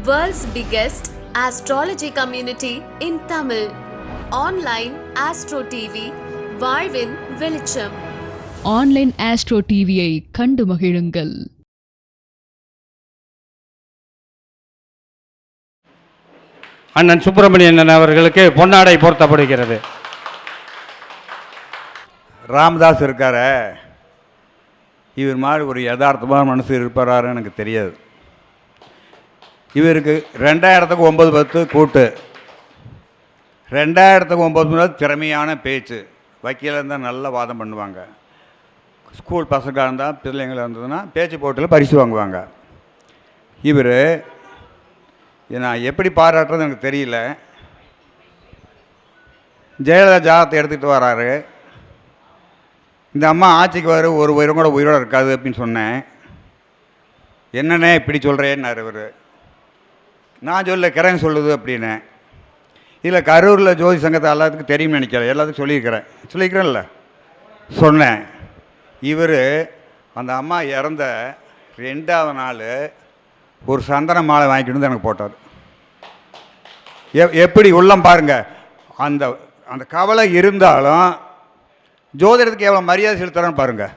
World's biggest astrology community in Tamil. Online Astro TV, வாழ்வின் வெளிச்சம். Online astro டிவியை கண்டு மகிழுங்கள். அண்ணன் சுப்பிரமணியன் அவர்களுக்கு பொன்னாடை போர்த்தப்படுகிறது. ராமதாஸ் இருக்கார, இவர் மாதிரி ஒரு யதார்த்தமான மனசு இருப்பாரான்னு எனக்கு தெரியாது. இவருக்கு 2009 10 கூட்டு, 2009 திறமையான பேச்சு, வக்கீலாக இருந்தால் நல்ல வாதம் பண்ணுவாங்க. ஸ்கூல் பசங்களாக இருந்தால் பிள்ளைங்களாக இருந்ததுன்னா பேச்சு போட்டியில் பரிசு வாங்குவாங்க. இவர் நான் எப்படி பாராட்டுறது எனக்கு தெரியல. ஜெயலலிதா ஜாதகத்தை எடுத்துகிட்டு வராரு. இந்த அம்மா ஆட்சிக்கு வர ஒரு உயிரும் கூட உயிரோடு இருக்காது அப்படின்னு சொன்னேன். என்னண்ணே இப்படி சொல்கிறேன்னாரு இவர். நான் சொல்ல கிரகம் சொல்லுது அப்படின்னு. இதில் கரூரில் ஜோதி சங்கத்தை எல்லாத்துக்கும் தெரியும்னு நினைக்கிறேன், எல்லாத்துக்கும் சொல்லியிருக்கிறேன்ல சொன்னேன். இவர் அந்த அம்மா இறந்த 2வது நாள் ஒரு சந்தன மாலை வாங்கிட்டு வந்து எனக்கு போட்டார். எப்படி உள்ளம் பாருங்கள். அந்த அந்த கவலை இருந்தாலும் ஜோதிடத்துக்கு எவ்வளோ மரியாதை செலுத்துறான்னு பாருங்கள்.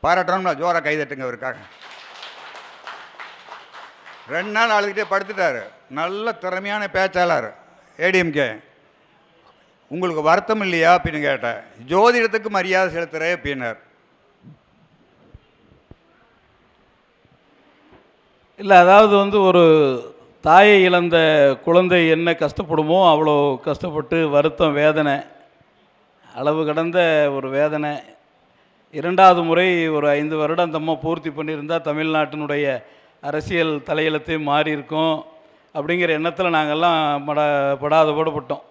பாராட்டணும்னா ஜோராக கைதட்டுங்க. அவருக்காக 2 நாள் அழுதுகிட்டே படுத்துட்டார். நல்ல திறமையான பேச்சாளர் ஏடிஎம்கே. உங்களுக்கு வருத்தம் இல்லையா அப்படின்னு கேட்டேன். ஜோதிடத்துக்கு மரியாதை செலுத்துகிறே அப்படின்னார். இல்லை, அதாவது ஒரு தாயை இழந்த குழந்தை என்ன கஷ்டப்படுமோ அவ்வளோ கஷ்டப்பட்டு வருத்தம், வேதனை, அளவு கடந்த ஒரு வேதனை. 2வது முறை ஒரு 5 வருடம் அந்த அம்மா பூர்த்தி பண்ணியிருந்தால் தமிழ்நாட்டினுடைய அரசியல் தலையெழுத்தே மாறி இருக்கும் அப்படிங்கிற எண்ணத்தில் நாங்கள்லாம் படாத பாடுபட்டோம்.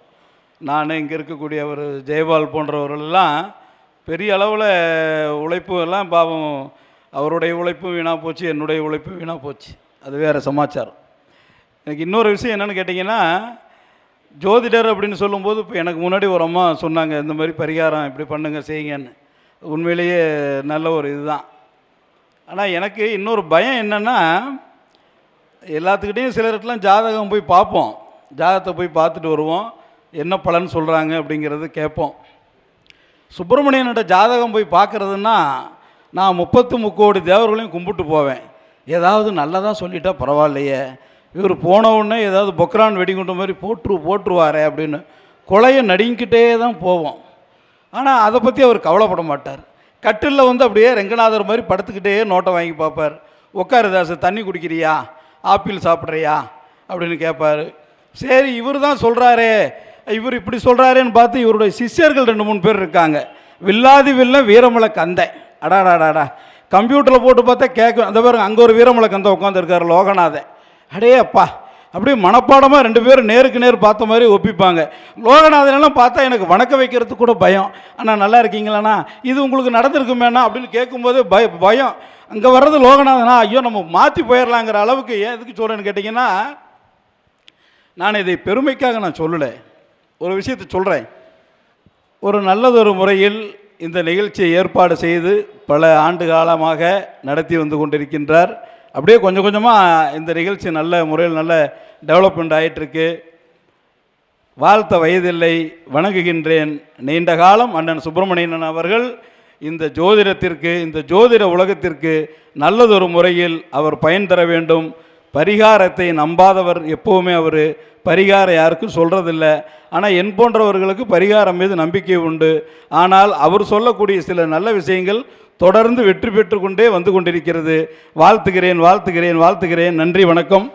நான் இங்கே இருக்கக்கூடிய ஒரு ஜெயபால் போன்றவர்களெல்லாம் பெரிய அளவில் உழைப்பு எல்லாம் பாவம். அவருடைய உழைப்பும் வீணாக போச்சு, என்னுடைய உழைப்பும் வீணாக போச்சு. அது வேறு சமாச்சாரம். எனக்கு இன்னொரு விஷயம் என்னென்னு கேட்டிங்கன்னா, ஜோதிடர் அப்படின்னு சொல்லும்போது இப்போ எனக்கு முன்னாடி ஒரு அம்மா சொன்னாங்க, இந்த மாதிரி பரிகாரம் இப்படி பண்ணுங்க செய்யுங்கன்னு. உண்மையிலேயே நல்ல ஒரு இதுதான். ஆனால் எனக்கு இன்னொரு பயம் என்னென்னா, எல்லாத்துக்கிட்டையும் சிலருக்கெல்லாம் ஜாதகம் போய் பார்ப்போம், ஜாதகத்தை போய் பார்த்துட்டு வருவோம், என்ன பலன் சொல்கிறாங்க அப்படிங்கிறது கேட்போம். சுப்பிரமணியனோட ஜாதகம் போய் பார்க்குறதுன்னா நான் 33 கோடி தேவர்களையும் கும்பிட்டு போவேன். ஏதாவது நல்லதாக சொல்லிட்டா பரவாயில்லையே, இவர் போன உடனே ஏதாவது பொக்ரான் வெடிகுண்ட மாதிரி போட்டுருவாரே அப்படின்னு கொலையை நடிங்கிட்டே தான் போவோம். ஆனால் அதை பற்றி அவர் கவலைப்பட மாட்டார். கட்டிலில் அப்படியே ரெங்கநாதர் மாதிரி படுத்துக்கிட்டே நோட்டை வாங்கி பார்ப்பார். உட்காருதாசு, தண்ணி குடிக்கிறியா, ஆப்பிள் சாப்பிட்றியா அப்படின்னு கேட்பார். சரி, இவர் தான் சொல்கிறாரே, இவர் இப்படி சொல்கிறாரேன்னு பார்த்து இவருடைய சிஷ்யர்கள் 2-3 பேர் இருக்காங்க. வில்லாதி வில்லன் வீரமலை கந்தை. அடாடாடாடா, கம்ப்யூட்டரில் போட்டு பார்த்தா கேட்கும். அந்த பேர் அங்கே ஒரு வீரமலை கந்தை உட்காந்துருக்கார், லோகநாதன். அடே அப்பா, அப்படியே மனப்பாடமாக 2 பேரும் நேருக்கு நேர் பார்த்த மாதிரி ஒப்பிப்பாங்க. லோகநாதனெல்லாம் பார்த்தா எனக்கு வணக்க வைக்கிறதுக்கு கூட பயம். ஆனால் நல்லா இருக்கீங்களாண்ணா, இது உங்களுக்கு நடந்திருக்குமேண்ணா அப்படின்னு கேட்கும்போது பயம். அங்கே வர்றது லோகநாதனா, ஐயோ நம்ம மாற்றி போயிடலாங்கிற அளவுக்கு. ஏன் எதுக்கு சொல்கிறேன்னு கேட்டிங்கன்னா, நான் இதை பெருமைக்காக நான் சொல்லலை, ஒரு விஷயத்தை சொல்கிறேன். ஒரு நல்லதொரு முறையில் இந்த நிகழ்ச்சியை ஏற்பாடு செய்து பல ஆண்டு காலமாக நடத்தி வந்து கொண்டிருக்கின்றார். அப்படியே கொஞ்சம் கொஞ்சமாக இந்த நிகழ்ச்சி நல்ல முறையில் நல்ல டெவலப்மெண்ட் ஆகிட்டுருக்கு. வாழ்த்த வயதில்லை, வணங்குகின்றேன். நீண்ட காலம் அண்ணன் சுப்பிரமணியன் அவர்கள் இந்த ஜோதிடத்திற்கு, இந்த ஜோதிட உலகத்திற்கு நல்லதொரு முறையில் அவர் பயன் தர வேண்டும். பரிகாரத்தை நம்பாதவர் எப்போவுமே அவர் பரிகாரம் யாருக்கும் சொல்கிறதில்ல. ஆனால் என் போன்றவர்களுக்கு பரிகாரம் மீது நம்பிக்கை உண்டு. ஆனால் அவர் சொல்லக்கூடிய சில நல்ல விஷயங்கள் தொடர்ந்து வெற்றி பெற்று கொண்டே வந்து கொண்டிருக்கிறது. வாழ்த்துகிறேன். நன்றி, வணக்கம்.